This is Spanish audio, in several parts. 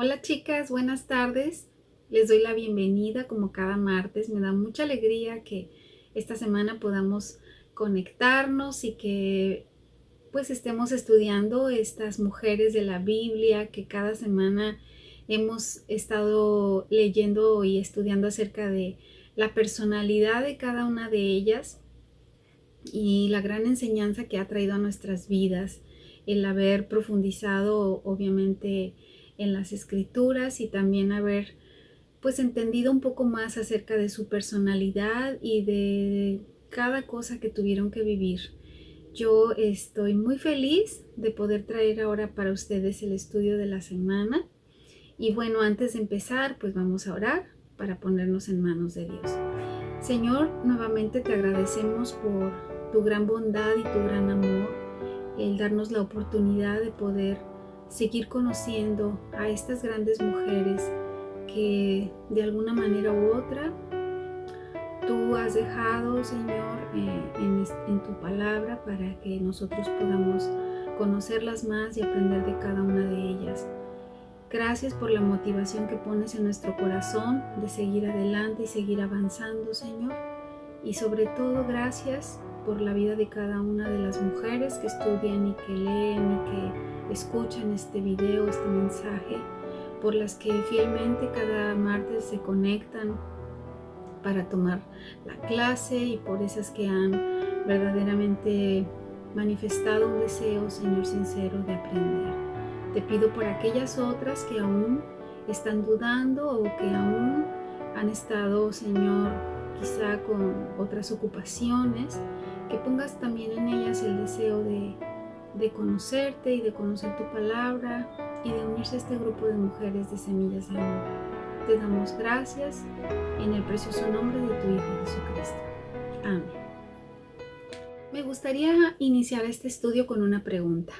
Hola chicas, buenas tardes. Les doy la bienvenida como cada martes. Me da mucha alegría que esta semana podamos conectarnos y que pues estemos estudiando estas mujeres de la Biblia que cada semana hemos estado leyendo y estudiando acerca de la personalidad de cada una de ellas y la gran enseñanza que ha traído a nuestras vidas, el haber profundizado obviamente en las escrituras y también haber pues entendido un poco más acerca de su personalidad y de cada cosa que tuvieron que vivir. Yo estoy muy feliz de poder traer ahora para ustedes el estudio de la semana. Y bueno, antes de empezar, pues vamos a orar para ponernos en manos de Dios. Señor, nuevamente te agradecemos por tu gran bondad y tu gran amor, el darnos la oportunidad de poder seguir conociendo a estas grandes mujeres que de alguna manera u otra tú has dejado, Señor, en tu palabra para que nosotros podamos conocerlas más y aprender de cada una de ellas. Gracias por la motivación que pones en nuestro corazón de seguir adelante y seguir avanzando, Señor. Y sobre todo, gracias por la vida de cada una de las mujeres que estudian y que leen y que escuchan este video, este mensaje, por las que fielmente cada martes se conectan para tomar la clase y por esas que han verdaderamente manifestado un deseo, Señor, sincero de aprender. Te pido por aquellas otras que aún están dudando o que aún han estado, Señor, quizá con otras ocupaciones, que pongas también en ellas el deseo de conocerte y de conocer tu palabra y de unirse a este grupo de mujeres de semillas de amor. Te damos gracias en el precioso nombre de tu Hijo Jesucristo. Amén. Me gustaría iniciar este estudio con una pregunta.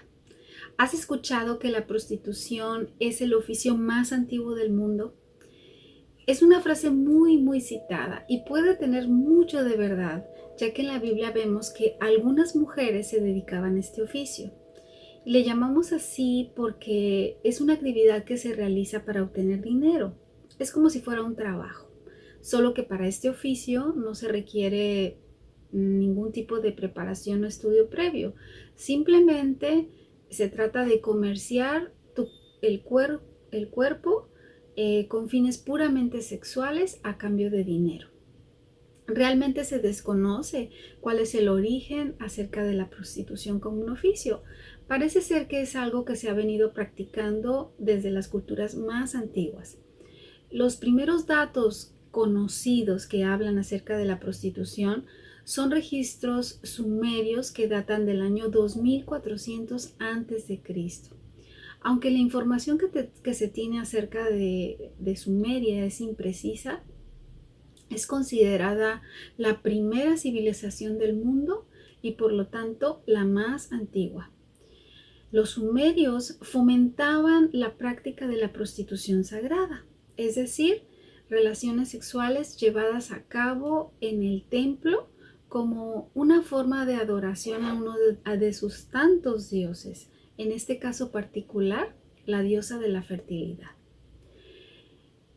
¿Has escuchado que la prostitución es el oficio más antiguo del mundo? Es una frase muy citada y puede tener mucho de verdad, ya que en la Biblia vemos que algunas mujeres se dedicaban a este oficio. Le llamamos así porque es una actividad que se realiza para obtener dinero. Es como si fuera un trabajo, solo que para este oficio no se requiere ningún tipo de preparación o estudio previo. Simplemente se trata de comerciar el cuerpo con fines puramente sexuales a cambio de dinero. Realmente se desconoce cuál es el origen acerca de la prostitución como un oficio. Parece ser que es algo que se ha venido practicando desde las culturas más antiguas. Los primeros datos conocidos que hablan acerca de la prostitución son registros sumerios que datan del año 2400 a.C. Aunque la información que se tiene acerca de Sumeria es imprecisa, es considerada la primera civilización del mundo y por lo tanto la más antigua. Los sumerios fomentaban la práctica de la prostitución sagrada, es decir, relaciones sexuales llevadas a cabo en el templo como una forma de adoración a uno de sus tantos dioses, en este caso particular, la diosa de la fertilidad.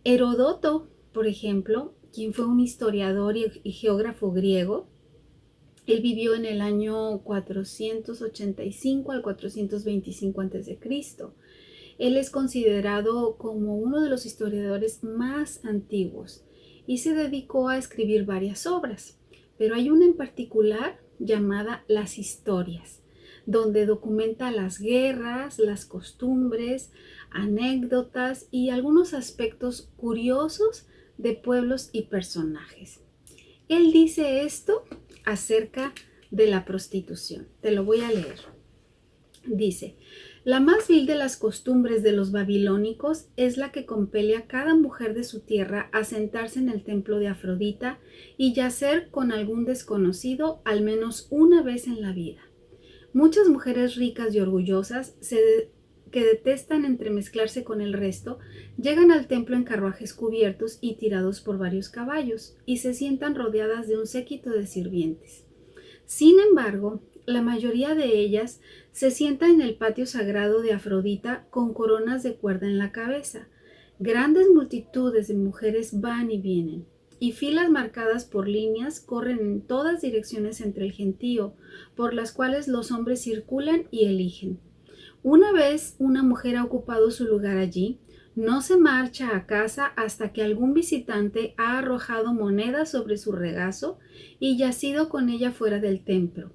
Heródoto, por ejemplo, quien fue un historiador y geógrafo griego, él vivió en el año 485 al 425 a.C. Él es considerado como uno de los historiadores más antiguos y se dedicó a escribir varias obras, pero hay una en particular llamada Las Historias, donde documenta las guerras, las costumbres, anécdotas y algunos aspectos curiosos de pueblos y personajes. Él dice esto acerca de la prostitución. Te lo voy a leer. Dice: la más vil de las costumbres de los babilónicos es la que compele a cada mujer de su tierra a sentarse en el templo de Afrodita y yacer con algún desconocido al menos una vez en la vida. Muchas mujeres ricas y orgullosas que detestan entremezclarse con el resto, llegan al templo en carruajes cubiertos y tirados por varios caballos, y se sientan rodeadas de un séquito de sirvientes. Sin embargo, la mayoría de ellas se sienta en el patio sagrado de Afrodita con coronas de cuerda en la cabeza, Grandes multitudes de mujeres van y vienen, y filas marcadas por líneas corren en todas direcciones entre el gentío, por las cuales los hombres circulan y eligen. Una vez una mujer ha ocupado su lugar allí, no se marcha a casa hasta que algún visitante ha arrojado monedas sobre su regazo y yacido con ella fuera del templo.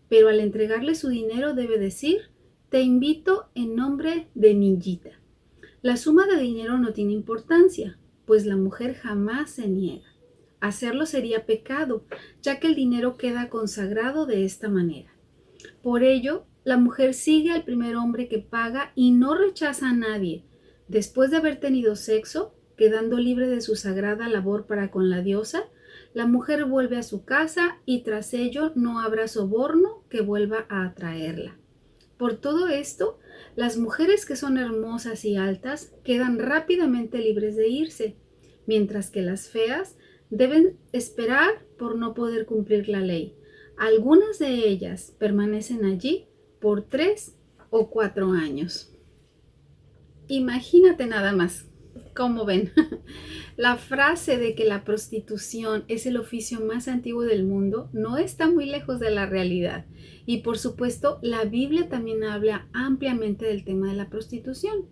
Pero al entregarle su dinero debe decir: te invito en nombre de Nillita. La suma de dinero no tiene importancia, pues la mujer jamás se niega. Hacerlo sería pecado, ya que el dinero queda consagrado de esta manera. Por ello, la mujer sigue al primer hombre que paga y no rechaza a nadie. Después de haber tenido sexo, quedando libre de su sagrada labor para con la diosa, la mujer vuelve a su casa y tras ello no habrá soborno que vuelva a atraerla. Por todo esto, las mujeres que son hermosas y altas quedan rápidamente libres de irse, mientras que las feas deben esperar por no poder cumplir la ley. Algunas de ellas permanecen allí por 3 o 4 años. Imagínate nada más. ¿Cómo ven? La frase de que la prostitución es el oficio más antiguo del mundo no está muy lejos de la realidad. Y por supuesto, la Biblia también habla ampliamente del tema de la prostitución.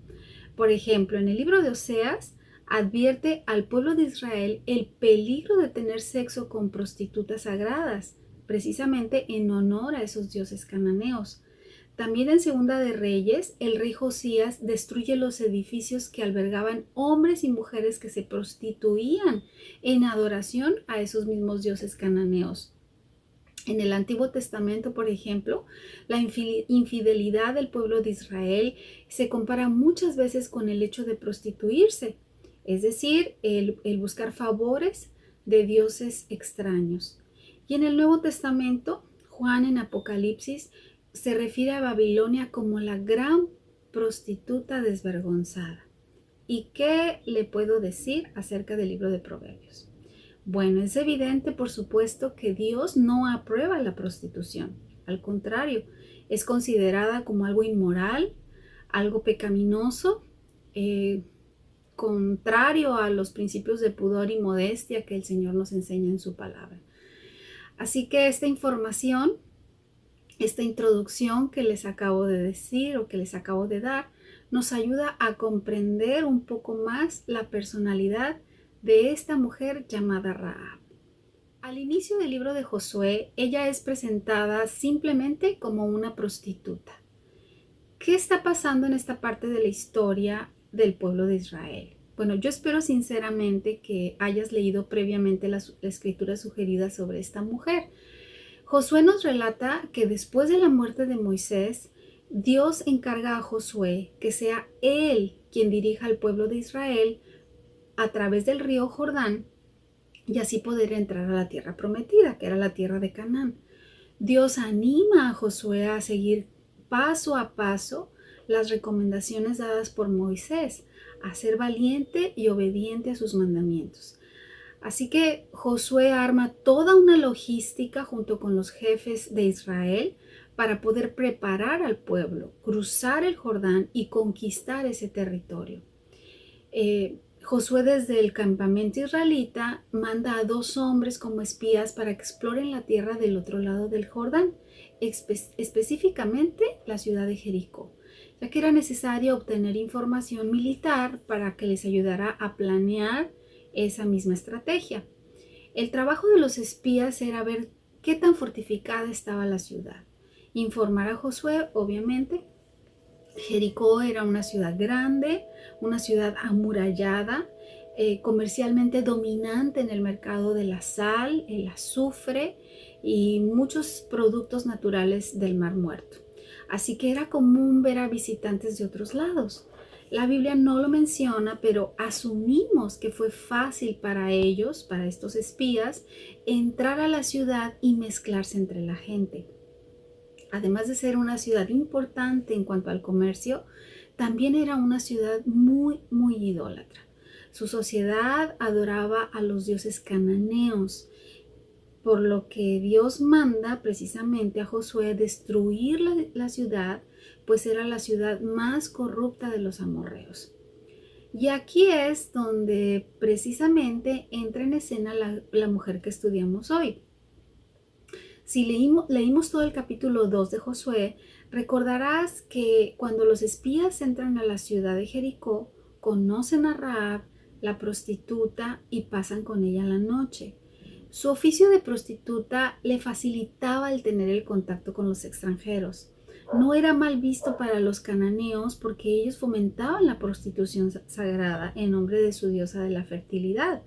Por ejemplo, en el libro de Oseas advierte al pueblo de Israel el peligro de tener sexo con prostitutas sagradas, precisamente en honor a esos dioses cananeos. También en Segunda de Reyes, el rey Josías destruye los edificios que albergaban hombres y mujeres que se prostituían en adoración a esos mismos dioses cananeos. En el Antiguo Testamento, por ejemplo, la infidelidad del pueblo de Israel se compara muchas veces con el hecho de prostituirse, es decir, el buscar favores de dioses extraños. Y en el Nuevo Testamento, Juan en Apocalipsis se refiere a Babilonia como la gran prostituta desvergonzada. ¿Y qué le puedo decir acerca del libro de Proverbios? Bueno, es evidente, por supuesto, que Dios no aprueba la prostitución. Al contrario, es considerada como algo inmoral, algo pecaminoso, contrario a los principios de pudor y modestia que el Señor nos enseña en su palabra. Así que esta información, esta introducción que les acabo de decir o que les acabo de dar, nos ayuda a comprender un poco más la personalidad de esta mujer llamada Rahab. Al inicio del libro de Josué, ella es presentada simplemente como una prostituta. ¿Qué está pasando en esta parte de la historia del pueblo de Israel? Bueno, yo espero sinceramente que hayas leído previamente la escritura sugerida sobre esta mujer. Josué nos relata que después de la muerte de Moisés, Dios encarga a Josué que sea él quien dirija al pueblo de Israel a través del río Jordán y así poder entrar a la tierra prometida, que era la tierra de Canaán. Dios anima a Josué a seguir paso a paso las recomendaciones dadas por Moisés, a ser valiente y obediente a sus mandamientos. Así que Josué arma toda una logística junto con los jefes de Israel para poder preparar al pueblo, cruzar el Jordán y conquistar ese territorio. Josué desde el campamento israelita manda a 2 hombres como espías para que exploren la tierra del otro lado del Jordán, específicamente la ciudad de Jericó, ya que era necesario obtener información militar para que les ayudara a planear esa misma estrategia. El trabajo de los espías era ver qué tan fortificada estaba la ciudad. Informar a Josué, obviamente. Jericó era una ciudad grande, una ciudad amurallada, comercialmente dominante en el mercado de la sal, el azufre y muchos productos naturales del Mar Muerto. Así que era común ver a visitantes de otros lados. La Biblia no lo menciona, pero asumimos que fue fácil para ellos, para estos espías, entrar a la ciudad y mezclarse entre la gente. Además de ser una ciudad importante en cuanto al comercio, también era una ciudad muy, muy idólatra. Su sociedad adoraba a los dioses cananeos, por lo que Dios manda precisamente a Josué destruir la ciudad, pues era la ciudad más corrupta de los amorreos. Y aquí es donde precisamente entra en escena la mujer que estudiamos hoy. Si leímos todo el capítulo 2 de Josué, recordarás que cuando los espías entran a la ciudad de Jericó, conocen a Rahab, la prostituta, y pasan con ella la noche. Su oficio de prostituta le facilitaba el tener el contacto con los extranjeros. No era mal visto para los cananeos porque ellos fomentaban la prostitución sagrada en nombre de su diosa de la fertilidad.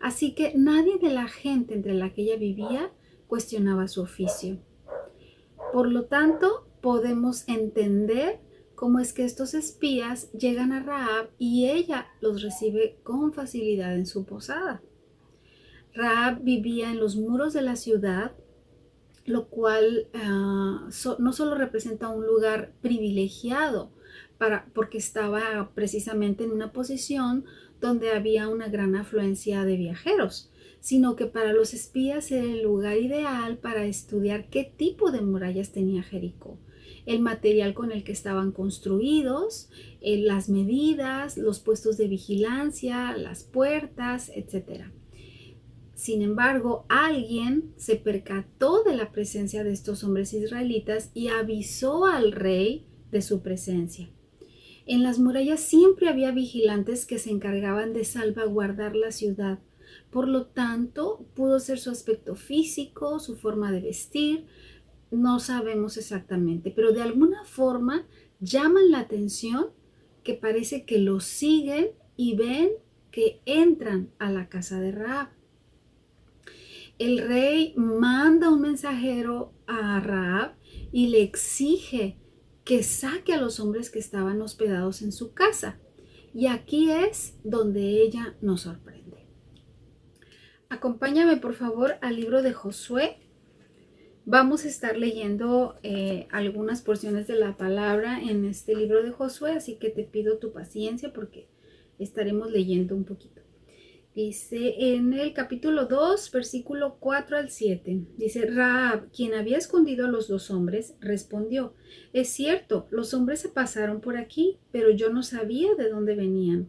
Así que nadie de la gente entre la que ella vivía cuestionaba su oficio. Por lo tanto, podemos entender cómo es que estos espías llegan a Rahab y ella los recibe con facilidad en su posada. Rahab vivía en los muros de la ciudad, lo cual no solo representa un lugar privilegiado porque estaba precisamente en una posición donde había una gran afluencia de viajeros, sino que para los espías era el lugar ideal para estudiar qué tipo de murallas tenía Jericó, el material con el que estaban construidos, las medidas, los puestos de vigilancia, las puertas, etc. Sin embargo, alguien se percató de la presencia de estos hombres israelitas y avisó al rey de su presencia. En las murallas siempre había vigilantes que se encargaban de salvaguardar la ciudad. Por lo tanto, pudo ser su aspecto físico, su forma de vestir, no sabemos exactamente, pero de alguna forma llaman la atención que parece que los siguen y ven que entran a la casa de Rahab. El rey manda un mensajero a Rahab y le exige que saque a los hombres que estaban hospedados en su casa. Y aquí es donde ella nos sorprende. Acompáñame por favor al libro de Josué. Vamos a estar leyendo algunas porciones de la palabra en este libro de Josué, así que te pido tu paciencia porque estaremos leyendo un poquito. Dice en el capítulo 2, versículo 4 al 7, dice: Rahab, quien había escondido a los dos hombres, respondió: es cierto, los hombres se pasaron por aquí, pero yo no sabía de dónde venían.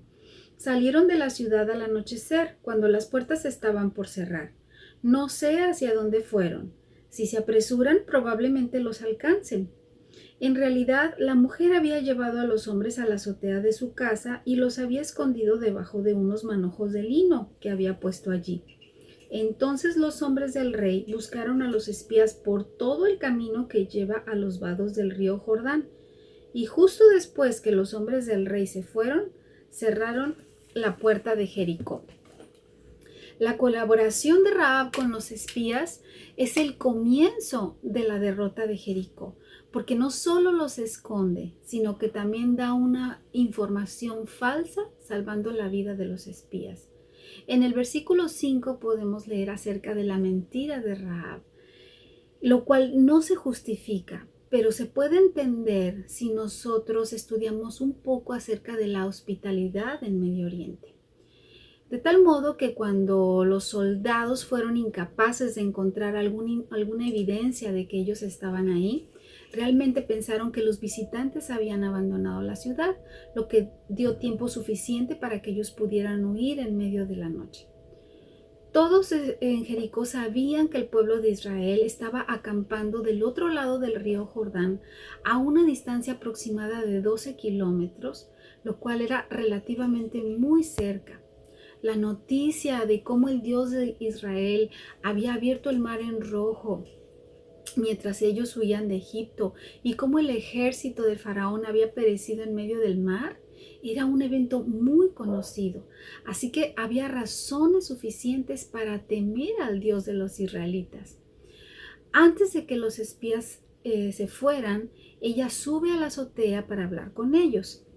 Salieron de la ciudad al anochecer, cuando las puertas estaban por cerrar. No sé hacia dónde fueron. Si se apresuran, probablemente los alcancen. En realidad, la mujer había llevado a los hombres a la azotea de su casa y los había escondido debajo de unos manojos de lino que había puesto allí. Entonces los hombres del rey buscaron a los espías por todo el camino que lleva a los vados del río Jordán, y justo después que los hombres del rey se fueron, cerraron la puerta de Jericó. La colaboración de Rahab con los espías es el comienzo de la derrota de Jericó, porque no solo los esconde, sino que también da una información falsa, salvando la vida de los espías. En el versículo 5 podemos leer acerca de la mentira de Rahab, lo cual no se justifica, pero se puede entender si nosotros estudiamos un poco acerca de la hospitalidad en Medio Oriente. De tal modo que cuando los soldados fueron incapaces de encontrar alguna evidencia de que ellos estaban ahí, realmente pensaron que los visitantes habían abandonado la ciudad, lo que dio tiempo suficiente para que ellos pudieran huir en medio de la noche. Todos en Jericó sabían que el pueblo de Israel estaba acampando del otro lado del río Jordán a una distancia aproximada de 12 kilómetros, lo cual era relativamente muy cerca. La noticia de cómo el Dios de Israel había abierto el mar en rojo mientras ellos huían de Egipto y cómo el ejército del faraón había perecido en medio del mar era un evento muy conocido. Así que había razones suficientes para temer al Dios de los israelitas. Antes de que los espías se fueran, ella sube a la azotea para hablar con ellos.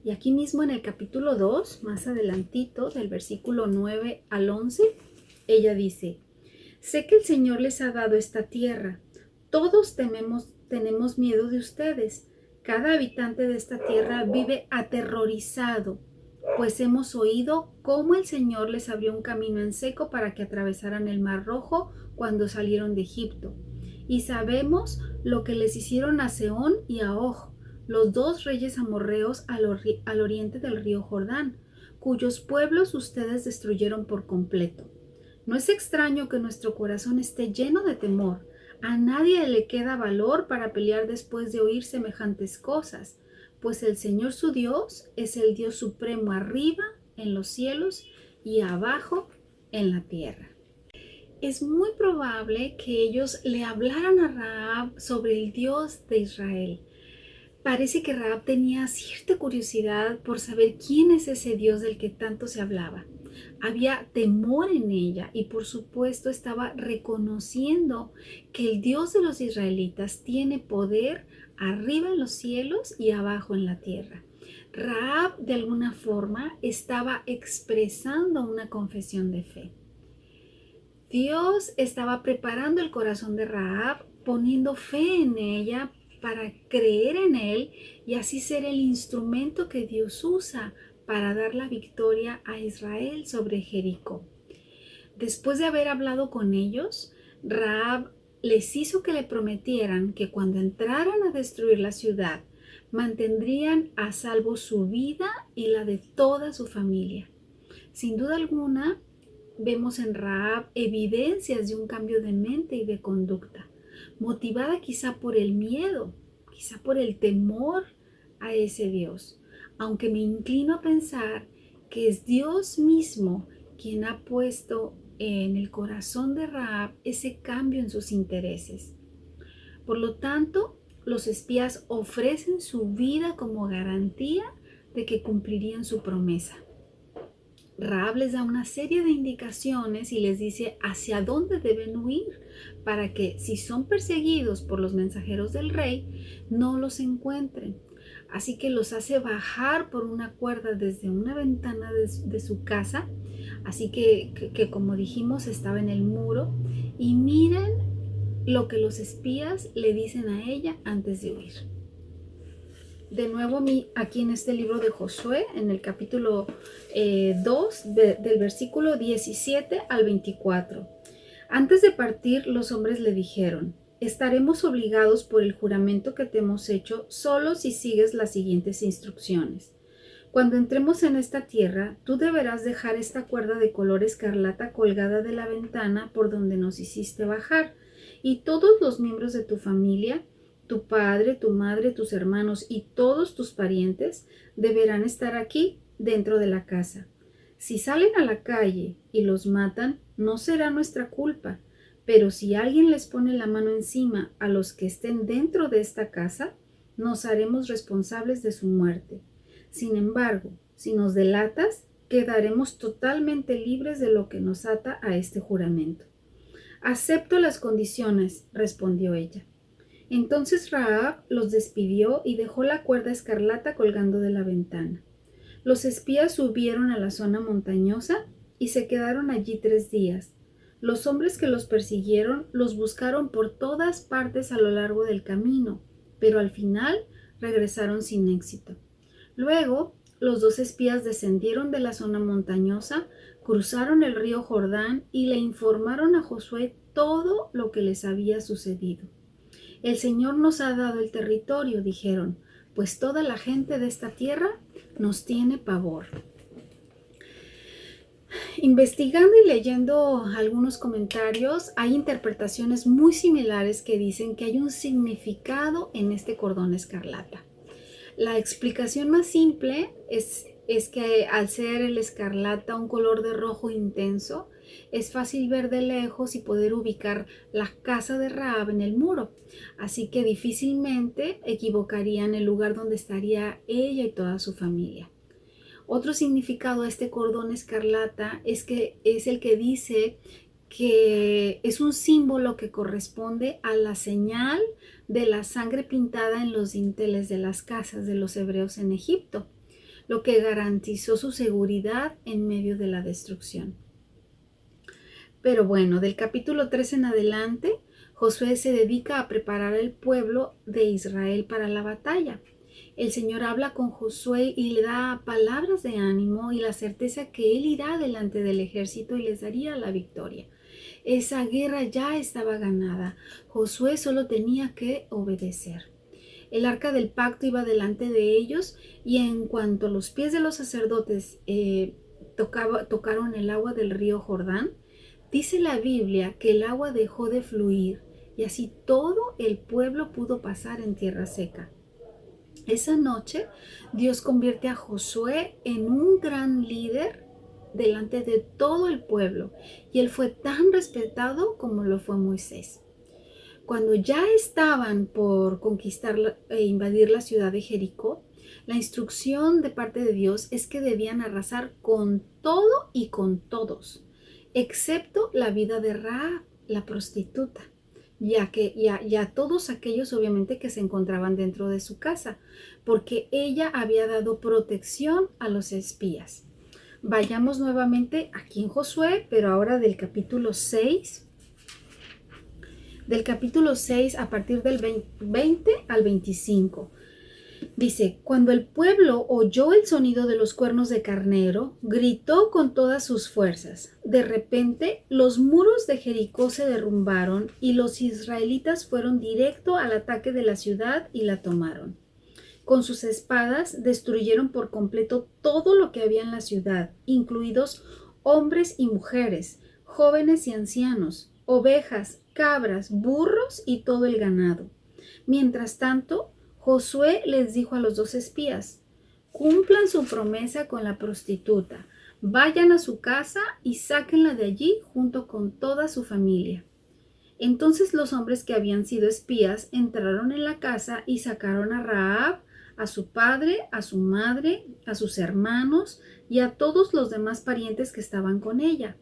Y aquí mismo en el capítulo 2, más adelantito, del versículo 9 al 11, ella dice: sé que el Señor les ha dado esta tierra. Todos tenemos miedo de ustedes. Cada habitante de esta tierra vive aterrorizado, pues hemos oído cómo el Señor les abrió un camino en seco para que atravesaran el Mar Rojo cuando salieron de Egipto. Y sabemos lo que les hicieron a Sehón y a Og, los dos reyes amorreos al oriente del río Jordán. cuyos pueblos ustedes destruyeron por completo. No es extraño que nuestro corazón esté lleno de temor. A nadie le queda valor para pelear después de oír semejantes cosas, pues el Señor su Dios es el Dios supremo arriba en los cielos y abajo en la tierra. Es muy probable que ellos le hablaran a Rahab sobre el Dios de Israel. Parece que Rahab tenía cierta curiosidad por saber quién es ese Dios del que tanto se hablaba. Había temor en ella y por supuesto estaba reconociendo que el Dios de los israelitas tiene poder arriba en los cielos y abajo en la tierra. Rahab de alguna forma estaba expresando una confesión de fe. Dios estaba preparando el corazón de Rahab, poniendo fe en ella para creer en él y así ser el instrumento que Dios usa para dar la victoria a Israel sobre Jericó. Después de haber hablado con ellos, Rahab les hizo que le prometieran que cuando entraran a destruir la ciudad, mantendrían a salvo su vida y la de toda su familia. Sin duda alguna, vemos en Rahab evidencias de un cambio de mente y de conducta, motivada quizá por el miedo, quizá por el temor a ese Dios, aunque me inclino a pensar que es Dios mismo quien ha puesto en el corazón de Rahab ese cambio en sus intereses. Por lo tanto, los espías ofrecen su vida como garantía de que cumplirían su promesa. Rahab les da una serie de indicaciones y les dice hacia dónde deben huir para que, si son perseguidos por los mensajeros del rey, no los encuentren. Así que los hace bajar por una cuerda desde una ventana de su casa, así que como dijimos estaba en el muro, y miren lo que los espías le dicen a ella antes de huir. De nuevo aquí en este libro de Josué, en el capítulo 2, del versículo 17 al 24. Antes de partir, los hombres le dijeron: estaremos obligados por el juramento que te hemos hecho solo si sigues las siguientes instrucciones. Cuando entremos en esta tierra, tú deberás dejar esta cuerda de color escarlata colgada de la ventana por donde nos hiciste bajar, y todos los miembros de tu familia, tu padre, tu madre, tus hermanos y todos tus parientes deberán estar aquí dentro de la casa. Si salen a la calle y los matan, no será nuestra culpa, pero si alguien les pone la mano encima a los que estén dentro de esta casa, nos haremos responsables de su muerte. Sin embargo, si nos delatas, quedaremos totalmente libres de lo que nos ata a este juramento. Acepto las condiciones, respondió ella. Entonces Rahab los despidió y dejó la cuerda escarlata colgando de la ventana. Los espías subieron a la zona montañosa y se quedaron allí 3 días. Los hombres que los persiguieron los buscaron por todas partes a lo largo del camino, pero al final regresaron sin éxito. Luego, los 2 espías descendieron de la zona montañosa, cruzaron el río Jordán y le informaron a Josué todo lo que les había sucedido. El Señor nos ha dado el territorio, dijeron, pues toda la gente de esta tierra nos tiene pavor. Investigando y leyendo algunos comentarios, hay interpretaciones muy similares que dicen que hay un significado en este cordón escarlata. La explicación más simple es que al ser el escarlata un color de rojo intenso, es fácil ver de lejos y poder ubicar la casa de Rahab en el muro, así que difícilmente equivocarían el lugar donde estaría ella y toda su familia. Otro significado a este cordón escarlata es el que dice que es un símbolo que corresponde a la señal de la sangre pintada en los dinteles de las casas de los hebreos en Egipto, lo que garantizó su seguridad en medio de la destrucción. Pero bueno, del capítulo 3 en adelante, Josué se dedica a preparar al pueblo de Israel para la batalla. El Señor habla con Josué y le da palabras de ánimo y la certeza que él irá delante del ejército y les daría la victoria. Esa guerra ya estaba ganada. Josué solo tenía que obedecer. El arca del pacto iba delante de ellos y en cuanto los pies de los sacerdotes tocaron el agua del río Jordán, dice la Biblia que el agua dejó de fluir y así todo el pueblo pudo pasar en tierra seca. Esa noche Dios convierte a Josué en un gran líder delante de todo el pueblo y él fue tan respetado como lo fue Moisés. Cuando ya estaban por conquistar e invadir la ciudad de Jericó, la instrucción de parte de Dios es que debían arrasar con todo y con todos, excepto la vida de Rahab, la prostituta, y a todos aquellos obviamente que se encontraban dentro de su casa, porque ella había dado protección a los espías. Vayamos nuevamente aquí en Josué, pero ahora del capítulo 6 a partir del 20 al 25. Dice, cuando el pueblo oyó el sonido de los cuernos de carnero, gritó con todas sus fuerzas. De repente, los muros de Jericó se derrumbaron y los israelitas fueron directo al ataque de la ciudad y la tomaron. Con sus espadas destruyeron por completo todo lo que había en la ciudad, incluidos hombres y mujeres, jóvenes y ancianos, ovejas, cabras, burros y todo el ganado. Mientras tanto, Josué les dijo a los 2 espías, cumplan su promesa con la prostituta, vayan a su casa y sáquenla de allí junto con toda su familia. Entonces los hombres que habían sido espías entraron en la casa y sacaron a Rahab, a su padre, a su madre, a sus hermanos y a todos los demás parientes que estaban con ella.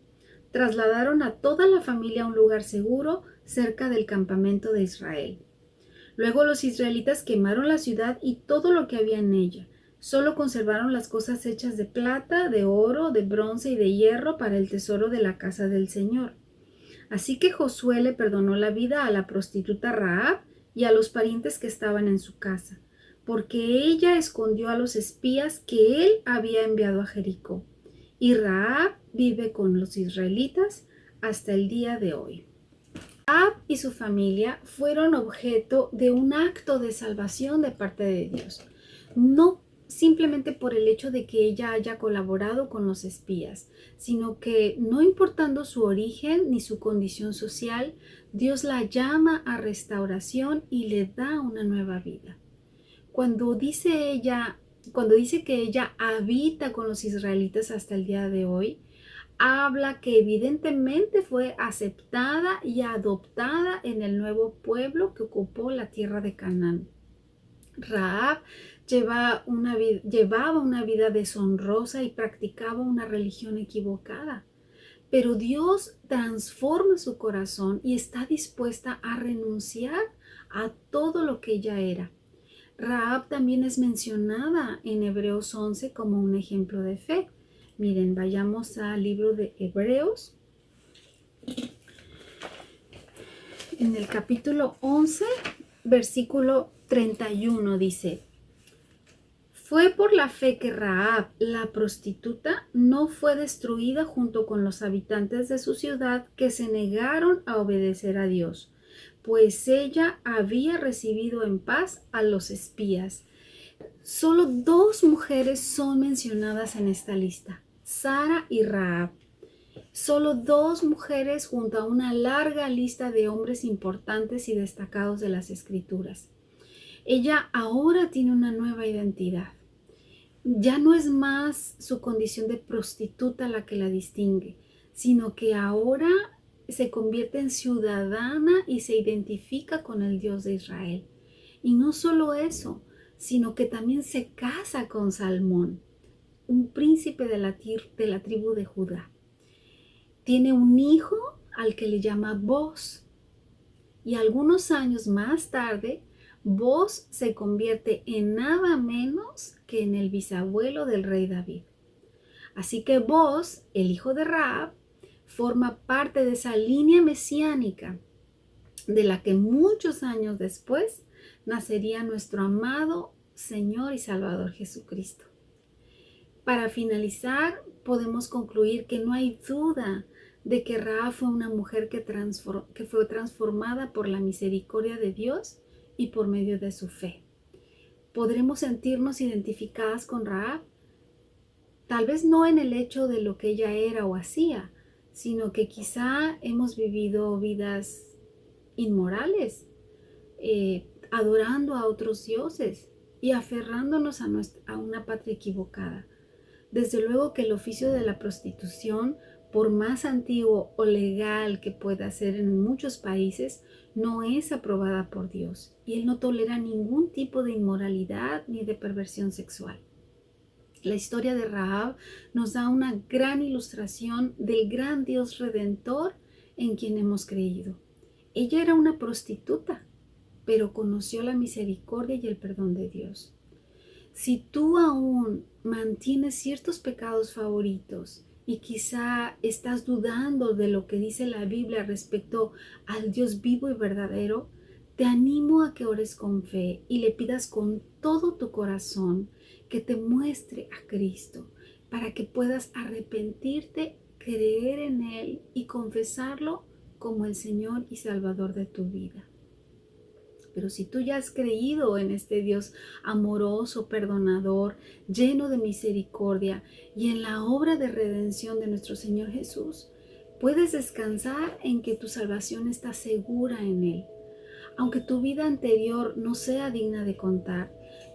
Trasladaron a toda la familia a un lugar seguro cerca del campamento de Israel. Luego los israelitas quemaron la ciudad y todo lo que había en ella. Solo conservaron las cosas hechas de plata, de oro, de bronce y de hierro para el tesoro de la casa del Señor. Así que Josué le perdonó la vida a la prostituta Rahab y a los parientes que estaban en su casa, porque ella escondió a los espías que él había enviado a Jericó. Y Rahab vive con los israelitas hasta el día de hoy. Rahab y su familia fueron objeto de un acto de salvación de parte de Dios, no simplemente por el hecho de que ella haya colaborado con los espías, sino que no importando su origen ni su condición social, Dios la llama a restauración y le da una nueva vida. Cuando dice que ella habita con los israelitas hasta el día de hoy, habla que evidentemente fue aceptada y adoptada en el nuevo pueblo que ocupó la tierra de Canaán. Rahab llevaba una vida deshonrosa y practicaba una religión equivocada. Pero Dios transforma su corazón y está dispuesta a renunciar a todo lo que ella era. Rahab también es mencionada en Hebreos 11 como un ejemplo de fe. Miren, vayamos al libro de Hebreos. En el capítulo 11, versículo 31 dice, fue por la fe que Rahab, la prostituta, no fue destruida junto con los habitantes de su ciudad que se negaron a obedecer a Dios, pues ella había recibido en paz a los espías. Solo 2 mujeres son mencionadas en esta lista, Sara y Rahab. Solo 2 mujeres junto a una larga lista de hombres importantes y destacados de las Escrituras. Ella ahora tiene una nueva identidad. Ya no es más su condición de prostituta la que la distingue, sino que ahora se convierte en ciudadana y se identifica con el Dios de Israel. Y no solo eso, sino que también se casa con Salmón, un príncipe de la tribu de Judá. Tiene un hijo al que le llama Boz. Y algunos años más tarde, Boz se convierte en nada menos que en el bisabuelo del rey David. Así que Boz, el hijo de Rahab, forma parte de esa línea mesiánica de la que muchos años después nacería nuestro amado Señor y Salvador Jesucristo. Para finalizar, podemos concluir que no hay duda de que Rahab fue una mujer que fue transformada por la misericordia de Dios y por medio de su fe. podremos sentirnos identificadas con Rahab. Tal vez no en el hecho de lo que ella era o hacía, sino que quizá hemos vivido vidas inmorales, adorando a otros dioses y aferrándonos a una patria equivocada. Desde luego que el oficio de la prostitución, por más antiguo o legal que pueda ser en muchos países, no es aprobada por Dios y Él no tolera ningún tipo de inmoralidad ni de perversión sexual. La historia de Rahab nos da una gran ilustración del gran Dios redentor en quien hemos creído. Ella era una prostituta, pero conoció la misericordia y el perdón de Dios. Si tú aún mantienes ciertos pecados favoritos y quizá estás dudando de lo que dice la Biblia respecto al Dios vivo y verdadero, te animo a que ores con fe y le pidas con todo tu corazón que te muestre a Cristo para que puedas arrepentirte, creer en Él y confesarlo como el Señor y Salvador de tu vida. Pero si tú ya has creído en este Dios amoroso, perdonador, lleno de misericordia y en la obra de redención de nuestro Señor Jesús, puedes descansar en que tu salvación está segura en Él. Aunque tu vida anterior no sea digna de contar,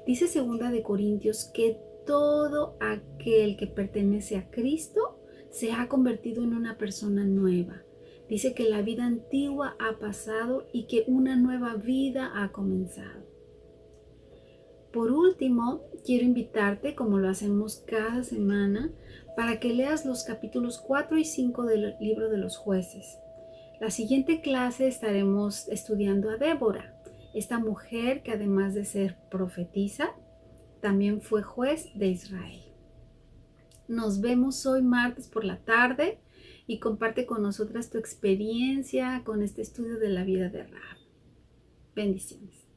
dice 2 de Corintios que todo aquel que pertenece a Cristo se ha convertido en una persona nueva. Dice que la vida antigua ha pasado y que una nueva vida ha comenzado. Por último, quiero invitarte, como lo hacemos cada semana, para que leas los capítulos 4 y 5 del libro de los jueces. La siguiente clase estaremos estudiando a Débora, esta mujer que además de ser profetisa, también fue juez de Israel. Nos vemos hoy martes por la tarde y comparte con nosotras tu experiencia con este estudio de la vida de Rahab. Bendiciones.